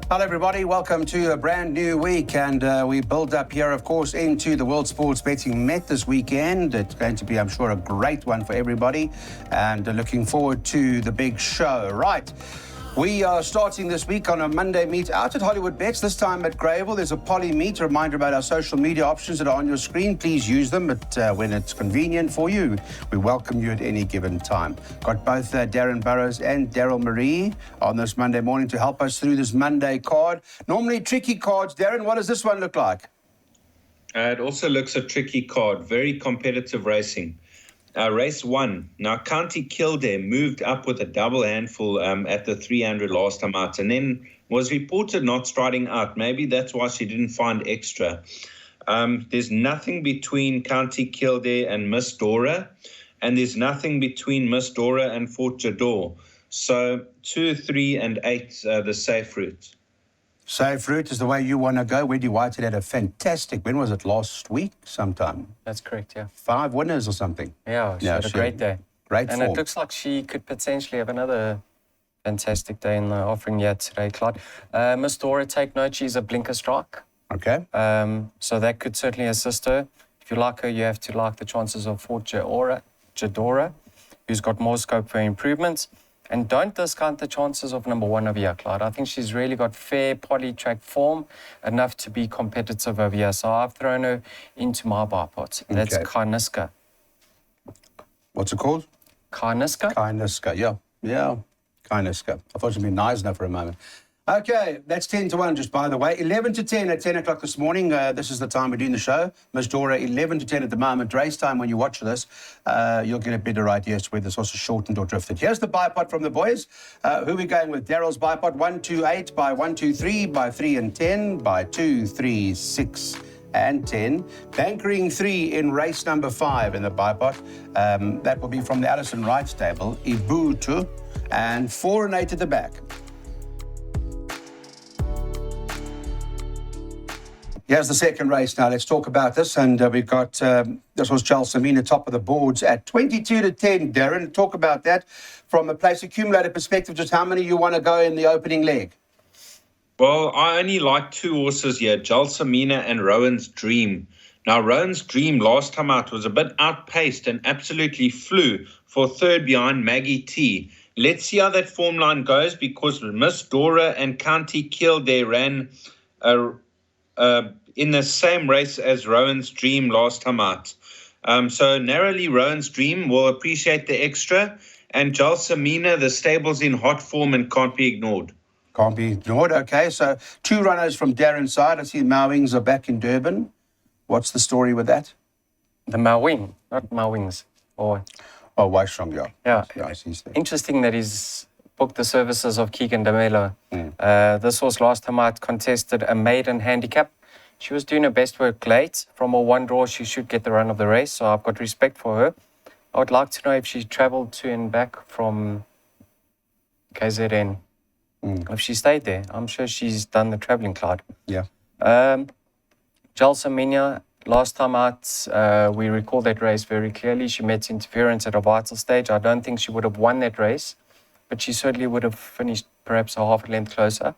Hello, everybody. Welcome to a brand new week. And we build up here, of course, into the World Sports Betting Met this weekend. It's going to be, I'm sure, a great one for everybody. And looking forward to the big show. Right. We are starting this week on a Monday meet out at Hollywood Bets, this time at Greyville. There's a poly meet. A reminder about our social media options that are on your screen. Please use them when it's convenient for you. We welcome you at any given time. Got both Darren Burrows and Daryl Marie on this Monday morning to help us through this Monday card. Normally tricky cards. Darren, what does this one look like? It also looks a tricky card. Very competitive racing. Race 1. Now, County Kildare moved up with a double handful at the 300 last time out and then was reported not striding out. Maybe that's why she didn't find extra. There's nothing between County Kildare and Miss Dora, and there's nothing between Miss Dora and Fort Jador. So 2, 3, and 8 the safe route. Safe route is the way you want to go. Wendy Whitehead had a fantastic, when was it, last week sometime? That's correct, yeah. 5 winners or something. Yeah, she had a great day. Great and form. It looks like she could potentially have another fantastic day in the offering yet today, Claude. Miss Dora, take note, she's a blinker strike. Okay. So that could certainly assist her. If you like her, you have to like the chances of Fort Jadora, who's got more scope for improvements. And don't discount the chances of number 1 over here, Clyde. I think she's really got fair poly-track form, enough to be competitive over here. So I've thrown her into my buy pot. That's Kainiska. What's it called? Kainiska? Kainiska, yeah. Kainiska. I thought it would be Neisner for a moment. Okay, that's 10 to 1, just by the way. 11 to 10 at 10 o'clock this morning. This is the time we're doing the show. Miss Dora, 11 to 10 at the moment. Race time, when you watch this, you'll get a better idea as to whether this horse is shortened or drifted. Here's the buy pot from the boys. Who are we going with? Daryl's buy pot, 1, 2, 8, by 1, 2, 3, by 3 and 10, by 2, 3, 6 and 10. Bankering 3 in race number 5 in the buy pot. That will be from the Alison Wright stable, Ibutu, and 4 and 8 at the back. Here's the second race now. Let's talk about this. And we've got, this was Jalsamina, top of the boards at 22 to 10. Darren, talk about that from a place accumulator perspective, just how many you want to go in the opening leg? Well, I only like 2 horses here, Jalsamina and Rowan's Dream. Now, Rowan's Dream last time out was a bit outpaced and absolutely flew for third behind Maggie T. Let's see how that form line goes, because Miss Dora and County Kildare ran in the same race as Rowan's Dream last time out. So narrowly, Rowan's Dream will appreciate the extra, and Jalsamina, the stable's in hot form and can't be ignored. Can't be ignored. Okay, so 2 runners from Darren's side. I see Mawings are back in Durban. What's the story with that? The Mawing, not Mawings. Oh, Waistrong, yeah. Yeah, interesting that he's booked the services of Keegan Damelo. This horse last time out contested a maiden handicap. She was doing her best work late. From a 1 draw, she should get the run of the race, so I've got respect for her. I would like to know if she travelled to and back from KZN. If she stayed there, I'm sure she's done the travelling, Clyde. Yeah. Jalsamina, last time out, we recall that race very clearly. She met interference at a vital stage. I don't think she would have won that race, but she certainly would have finished perhaps a half a length closer.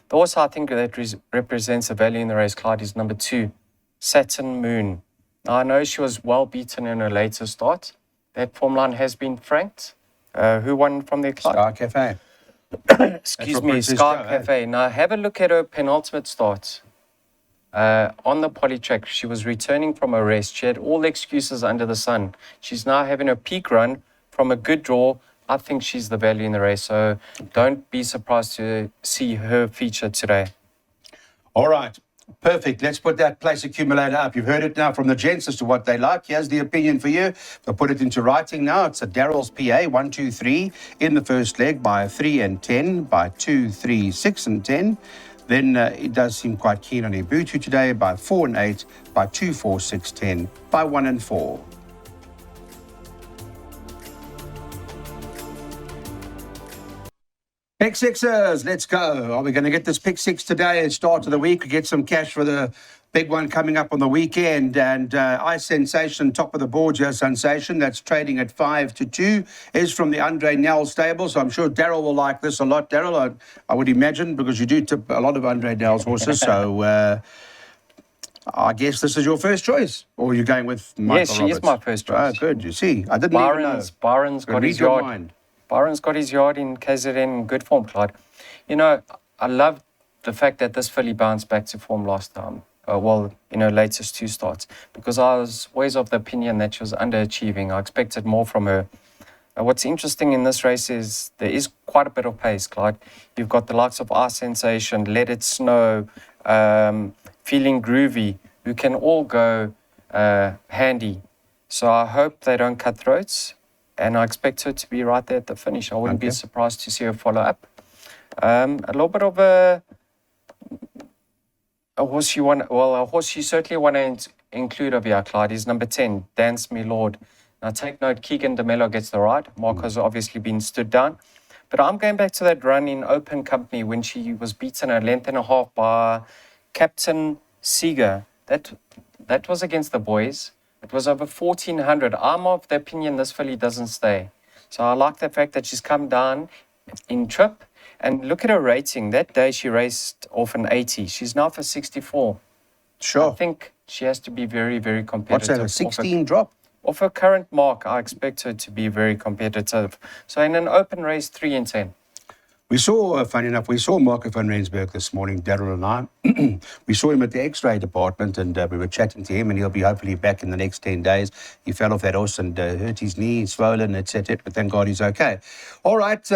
The horse I think that represents a value in the race, Clyde, is number 2, Saturn Moon. Now, I know she was well beaten in her later start. That form line has been franked. Who won from there, Clyde? Sky Cafe. Excuse me, Sky Cafe. Now, have a look at her penultimate start. On the poly track, she was returning from a rest. She had all the excuses under the sun. She's now having a peak run from a good draw. I think she's the value in the race, so don't be surprised to see her feature today. All right, perfect. Let's put that place accumulator up. You've heard it now from the gents as to what they like. Here's the opinion for you. I'll put it into writing now. It's a Daryl's PA, 1, 2, 3 in the first leg by 3 and 10, by 2, 3, 6 and 10. Then it does seem quite keen on Ibutu today by 4 and 8, by 2, 4, 6, 10, by 1 and 4. Pick sixes, let's go. Are we going to get this pick 6 today at start of the week? We get some cash for the Big one coming up on the weekend, and Ice Sensation, top of the board, your Sensation, that's trading at 5-2, is from the Andre Nel stable. So I'm sure Daryl will like this a lot. Daryl, I would imagine, because you do tip a lot of Andre Nel's horses. So I guess this is your first choice, or you're going with Michael Yes, she Roberts? is my first choice. Oh, good. You see, I didn't even know. Byron's got Read his your yard. mind. Byron's got his yard in KZN in good form, Clyde. You know, I love the fact that this filly bounced back to form last time. Latest 2 starts, because I was always of the opinion that she was underachieving. I expected more from her. What's interesting in this race is there is quite a bit of pace, Clyde. You've got the likes of Ice Sensation, Let It Snow, Feeling Groovy, who can all go handy. So I hope they don't cut throats, and I expect her to be right there at the finish. I wouldn't be surprised to see her follow up. A little bit of a horse you certainly want to include over here, Clyde, is number 10, Dance Me Lord. Now take note, Keegan DeMello gets the ride. Marco's obviously been stood down. But I'm going back to that run in open company when she was beaten a length and a half by Captain Seeger. That was against the boys. It was over 1,400. I'm of the opinion this filly doesn't stay. So I like the fact that she's come down in trip. And look at her rating. That day she raced off an 80. She's now for 64. Sure. I think she has to be very, very What's competitive. that, a 16 drop? Off her current mark, I expect her to be very competitive. So in an open race, 3 and 10. We saw, funny enough, Marco van Rensburg this morning, Daryl and I. We saw him at the X-ray department, and we were chatting to him, and he'll be hopefully back in the next 10 days. He fell off that horse and hurt his knee, swollen, etc. But thank God he's okay. All right,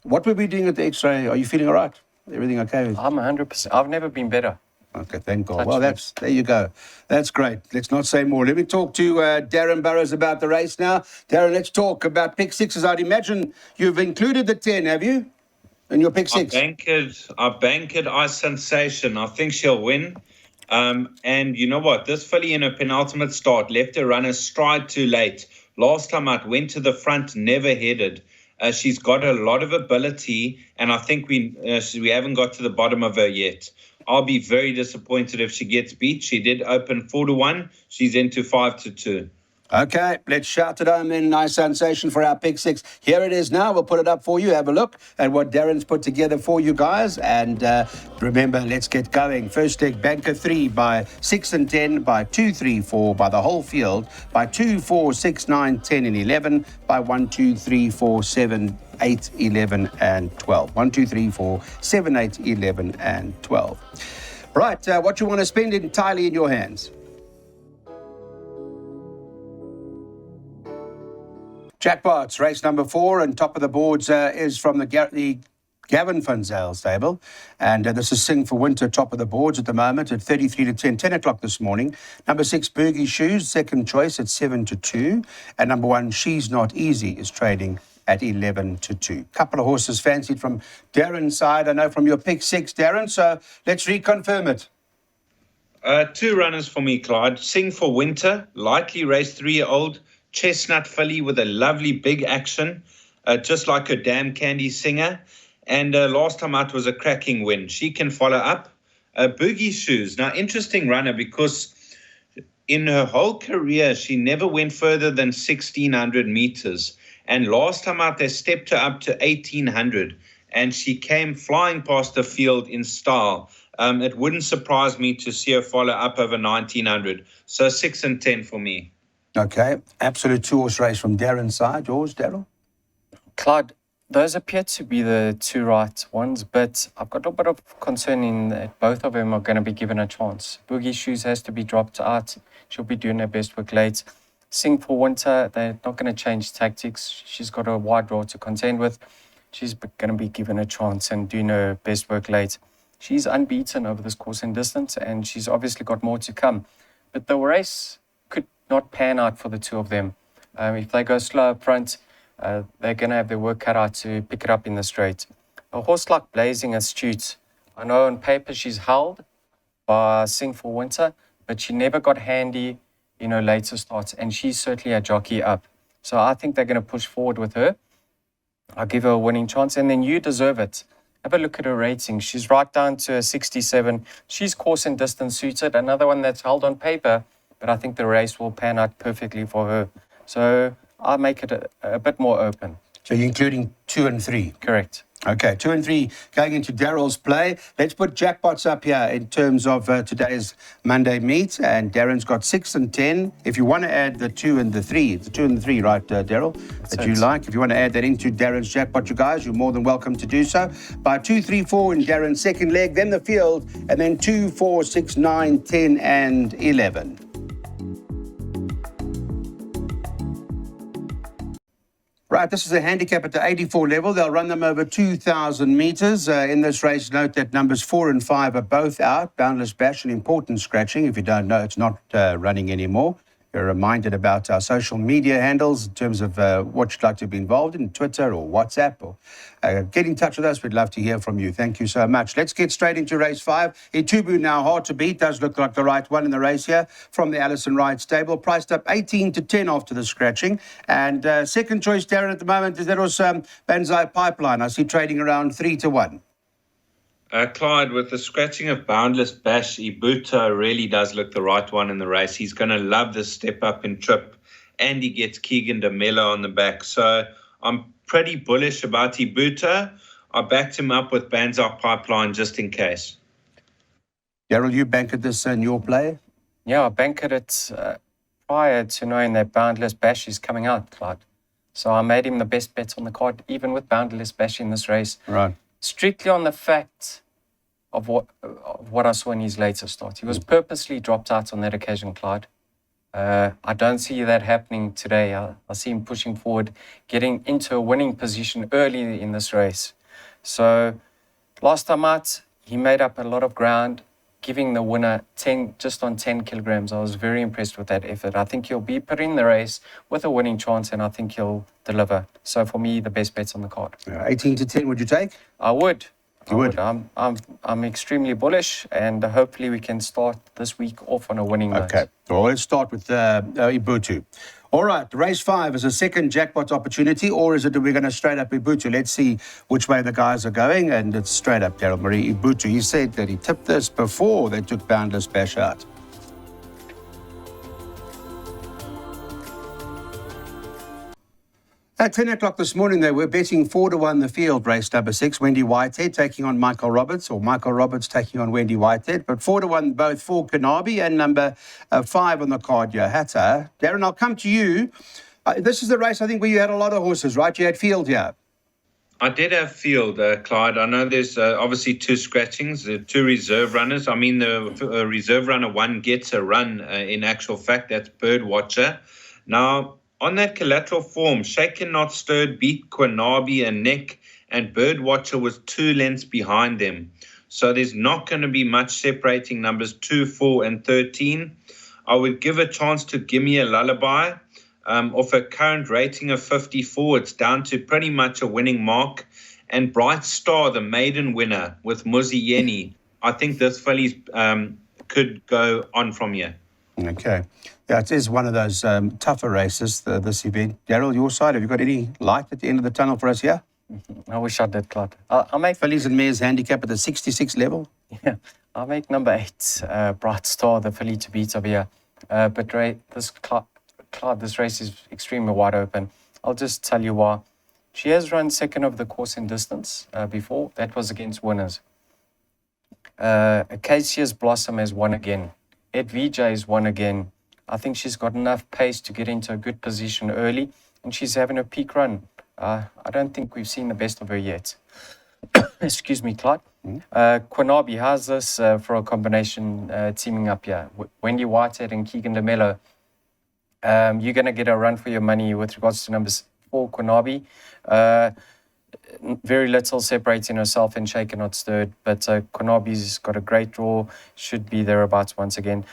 what were we doing at the X-ray? Are you feeling all right? Everything okay? I'm 100%. I've never been better. Okay, thank God. Touch Well, wood. there you go. That's great. Let's not say more. Let me talk to Darren Burrows about the race now. Darren, let's talk about pick sixes. I'd imagine you've included the 10, have you? In your pick six? I banked Ice Sensation. I think she'll win. And you know what? This filly in her penultimate start left her runner stride too late. Last time out, went to the front, never headed. She's got a lot of ability, and I think we haven't got to the bottom of her yet. I'll be very disappointed if she gets beat. She did open 4-1. She's into 5-2. Okay, let's shout it home then. Nice sensation for our pick six. Here it is now. We'll put it up for you. Have a look at what Darren's put together for you guys. And remember, let's get going. First leg, Banker 3 by 6 and 10, by 2, 3, 4, by the whole field, by 2, 4, 6, 9, 10, and 11, by 1, 2, 3, 4, 7, 8, 11, and 12. 1, 2, 3, 4, 7, 8, 11, and 12. Right, what you want to spend entirely in your hands? Jackpots, race number 4, and top of the boards is from the Gavin Funzale stable. And this is Sing for Winter, top of the boards at the moment at 33-10, 10 o'clock this morning. Number 6, Bergie Shoes, second choice at 7-2. And number 1, She's Not Easy, is trading at 11-2. Couple of horses fancied from Darren's side, I know from your pick 6, Darren. So let's reconfirm it. 2 runners for me, Clyde. Sing for Winter, lightly raced 3-year-old. Chestnut filly with a lovely big action, just like her Damn Candy Singer. And last time out was a cracking win. She can follow up. Boogie Shoes. Now, interesting runner because in her whole career, she never went further than 1,600 meters. And last time out, they stepped her up to 1,800. And she came flying past the field in style. It wouldn't surprise me to see her follow up over 1,900. So 6 and 10 for me. Okay, absolute 2-horse race from Darren's side. Yours, Daryl? Clyde, those appear to be the 2 right ones, but I've got a bit of concern in that both of them are going to be given a chance. Boogie Shoes has to be dropped out. She'll be doing her best work late. Sing for Winter, they're not going to change tactics. She's got a wide draw to contend with. She's going to be given a chance and doing her best work late. She's unbeaten over this course and distance, and she's obviously got more to come. But the race could not pan out for the 2 of them. If they go slow up front, they're going to have their work cut out to pick it up in the straight. A horse like Blazing Astute, I know on paper she's held by Sing for Winter, but she never got handy in her later starts, and she's certainly a jockey up. So I think they're going to push forward with her. I'll give her a winning chance, and then You Deserve It. have a look at her rating. She's right down to a 67. She's course and distance suited. Another one that's held on paper, but I think the race will pan out perfectly for her. So I'll make it a bit more open. So you're including 2 and 3? Correct. Okay, 2 and 3 going into Darryl's play. Let's put jackpots up here in terms of today's Monday meet. And Darren's got 6 and 10. If you want to add the 2 and the 3, the 2 and the 3, right, Darryl, that you like. If you want to add that into Darren's jackpot, you guys, you're more than welcome to do so. By 2, 3, 4 in Darren's second leg, then the field, and then 2, 4, 6, 9, 10, and 11. Right, this is a handicap at the 84 level. They'll run them over 2,000 metres. In this race, note that numbers 4 and 5 are both out. Boundless Bash, an important scratching. If you don't know, it's not running anymore. You're reminded about our social media handles in terms of what you'd like to be involved in, Twitter or WhatsApp. Or get in touch with us. We'd love to hear from you. Thank you so much. Let's get straight into race 5. Itubu now hard to beat. Does look like the right one in the race here from the Alison Wright stable. Priced up 18 to 10 after the scratching. And second choice, Darren, at the moment, is that also Banzai Pipeline. I see trading around 3 to 1. Clyde, with the scratching of Boundless Bash, Ibuta really does look the right one in the race. He's going to love this step up in trip, and he gets Keegan de Mello on the back. So I'm pretty bullish about Ibuta. I backed him up with Banzai Pipeline just in case. Darryl, you bankered this in your play? Yeah, I bankered it prior to knowing that Boundless Bash is coming out, Clyde. So I made him the best bet on the card, even with Boundless Bash in this race. Right. Strictly on the fact of what I saw in his later start. He was purposely dropped out on that occasion, Clyde. I don't see that happening today. I see him pushing forward, getting into a winning position early in this race. So last time out, he made up a lot of ground, giving the winner 10, just on 10 kilograms. I was very impressed with that effort. I think he'll be put in the race with a winning chance, and I think he'll deliver. So for me, the best bets on the card. 18 to 10, would you take? I would. You would? I'm extremely bullish, and hopefully we can start this week off on a winning note. Okay. Well, let's start with Ibutu. All right, race 5 is a second jackpot opportunity, or is it we're going to straight up Ibutu? Let's see which way the guys are going, and it's straight up Darryl Marie Ibutu. He said that he tipped this before they took Boundless Bash out. At 10 o'clock this morning, they were betting 4 to 1 the field, race number 6, Wendy Whitehead taking on Michael Roberts, or Michael Roberts taking on Wendy Whitehead. But 4 to 1 both for Kanabi, and number 5 on the card, Hatta. Darren, I'll come to you. This is the race, I think, where you had a lot of horses, right? You had field here. I did have field, Clyde. I know there's obviously 2 scratchings, 2 reserve runners. I mean, the reserve runner 1 gets a run in actual fact. That's Birdwatcher. Now, on that collateral form, Shaken Not Stirred beat Quanabi and Neck, and Birdwatcher was 2 lengths behind them. So there's not going to be much separating numbers 2, 4, and 13. I would give a chance to Gimme a Lullaby. Off a current rating of 54, it's down to pretty much a winning mark. And Bright Star, the maiden winner with Muzi Yeni. I think this filly could go on from here. Okay. Yeah, it is one of those tougher races, this event. Darryl, your side, have you got any light at the end of the tunnel for us here? I wish I did, Clyde. I'll make Fillies and Mares handicap at the 66 level? Yeah, I'll make number 8, Bright Star, the filly to beat over here. But Clyde, this race is extremely wide open. I'll just tell you why. She has run second over the course in distance before. That was against winners. Acacia's Blossom has won again. Ed VJ has won again. I think she's got enough pace to get into a good position early, and she's having a peak run. I don't think we've seen the best of her yet. Excuse me, Clyde. Quanabi, how's this for a combination teaming up here? Wendy Whitehead and Keegan de Mello. You're going to get a run for your money with regards to numbers 4, Quanabi. Very little separating herself and Shaken Not Stirred, but Quanabi's got a great draw, should be thereabouts once again.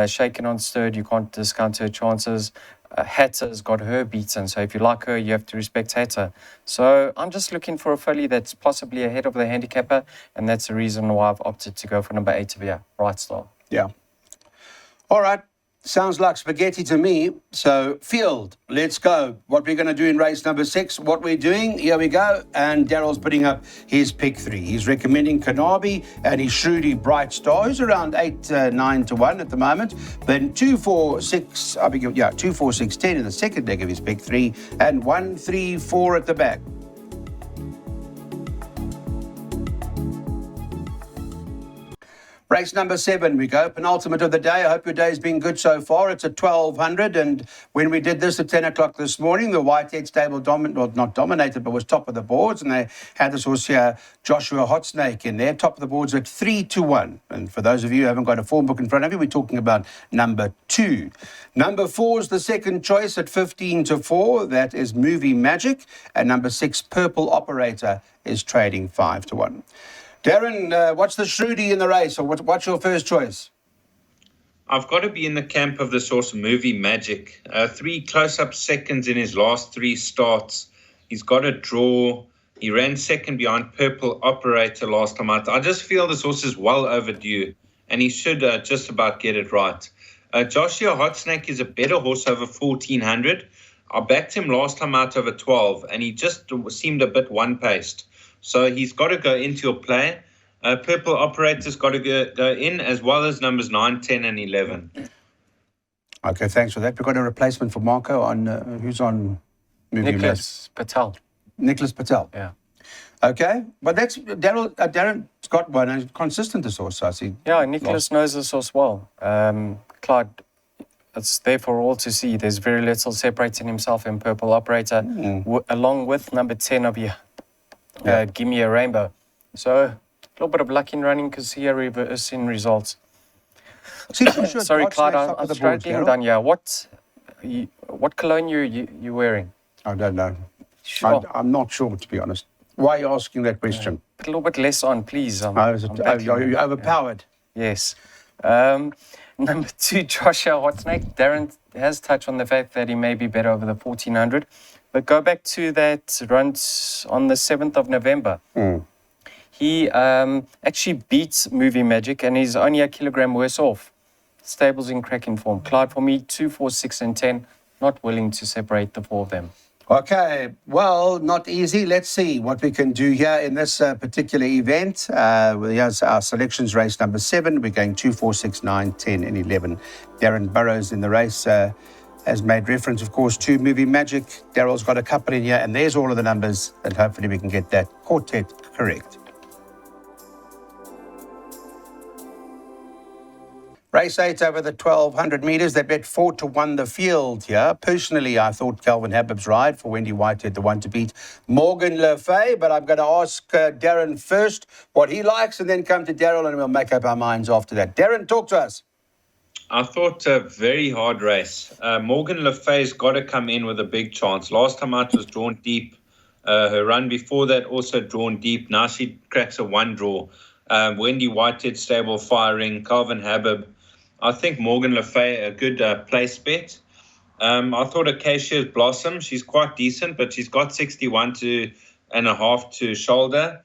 Shaken Not Stirred, you can't discount her chances. Hatta's got her beaten, so if you like her, you have to respect Hatta. So I'm just looking for a filly that's possibly ahead of the handicapper, and that's the reason why I've opted to go for number 8 to be a Bright Star. Yeah. All right. Sounds like spaghetti to me. So, field, let's go. What we're going to do in race number 6, what we're doing, here we go. And Daryl's putting up his pick 3. He's recommending Kanabi and his Shruti Bright Star, who's around 8-9 to 1 at the moment. Then 2, 4, 6, 2, 4, 6, 10 in the second leg of his pick 3, and 1, 3, 4 at the back. Race number 7, we go. Penultimate of the day. I hope your day's been good so far. It's at 1200. And when we did this at 10 o'clock this morning, the Whitehead stable not dominated, but was top of the boards. And they had this horse here, Joshua Hotsnake, in there. Top of the boards at 3 to 1. And for those of you who haven't got a form book in front of you, we're talking about number 2. Number 4 is the second choice at 15 to 4. That is Movie Magic. And number 6, Purple Operator, is trading 5 to 1. Darren, what's the Shruti in the race, or what's your first choice? I've got to be in the camp of this horse, Movie Magic. 3 close-up seconds in his last 3 starts. He's got a draw. He ran second behind Purple Operator last time out. I just feel this horse is well overdue, and he should just about get it right. Joshua Hotsnake is a better horse over 1400. I backed him last time out over 12, and he just seemed a bit one-paced. So he's got to go into your play. Purple Operator's got to go in, as well as numbers 9, 10, and 11. Okay, thanks for that. We've got a replacement for Marco on who's on Movie Nicholas Patel. Nicholas Patel. Yeah. Okay, but that's Darren's got one, and consistent this horse, I see. Yeah, Nicholas knows this horse well. Clyde, it's there for all to see. There's very little separating himself in Purple Operator, along with number 10 of you. Give Me a Rainbow. So, a little bit of luck in running because here reverse in results. Sorry, Clyde, I'm struggling down here. What cologne you wearing? I don't know. Sure. I'm not sure, to be honest. Why are you asking that question? Put a little bit less on, please. Are you overpowered? Yes. Number 2, Joshua Hotsnake. Darren has touched on the fact that he may be better over the 1400. But go back to that run on the 7th of November. He actually beats Movie Magic and he's only a kilogram worse off. Stable's in cracking form. Clyde, for me, 2, 4, 6, and 10. Not willing to separate the 4 of them. Okay, well, not easy. Let's see what we can do here in this particular event. Here's our selections race number 7. We're going 2, 4, 6, 9, 10, and 11. Darren Burrows in the race. Has made reference, of course, to Movie Magic. Daryl's got a couple in here, and there's all of the numbers, and hopefully we can get that quartet correct. Race 8 over the 1,200 metres. They bet 4 to 1 the field here. Personally, I thought Calvin Habib's ride for Wendy Whitehead, the one to beat Morgan Le Fay, but I'm going to ask Darren first what he likes, and then come to Daryl, and we'll make up our minds after that. Darren, talk to us. I thought a very hard race. Morgan Le Fay's got to come in with a big chance. Last time out was drawn deep. Her run before that also drawn deep. Now she cracks a 1 draw. Wendy Whitehead stable firing. Calvin Habib. I think Morgan Le Fay a good place bet. I thought Acacia's Blossom. She's quite decent, but she's got 61.5 to shoulder.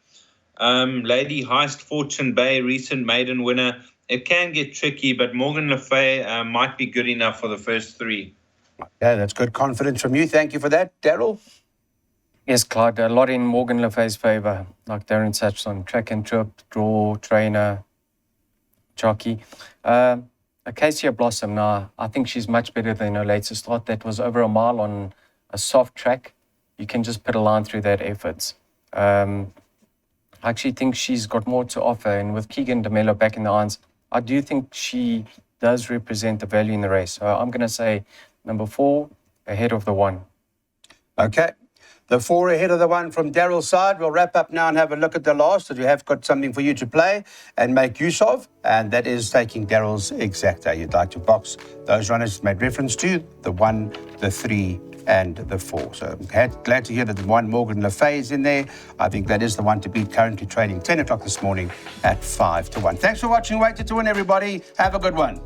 Lady Heist Fortune Bay, recent maiden winner. It can get tricky, but Morgan Le Fay might be good enough for the first 3. Yeah, that's good confidence from you. Thank you for that. Daryl? Yes, Clyde, a lot in Morgan Le Fay's favour. Like Darren touched on, track and trip, draw, trainer, jockey. Acacia Blossom, now, I think she's much better than her latest start. That was over a mile on a soft track. You can just put a line through that effort. I actually think she's got more to offer. And with Keegan DeMello back in the irons, I do think she does represent the value in the race. So I'm going to say number 4 ahead of the 1. Okay. The 4 ahead of the 1 from Daryl's side. We'll wrap up now and have a look at the last, as we have got something for you to play and make use of, and that is taking Daryl's exacta. You'd like to box those runners made reference to, the 1, the 3, and the 4. So I'm glad to hear that the 1 Morgan Le Fay is in there. I think that is the one to beat, currently trading 10 o'clock this morning at 5 to 1. Thanks for watching Weighted to Win, everybody. Have a good one.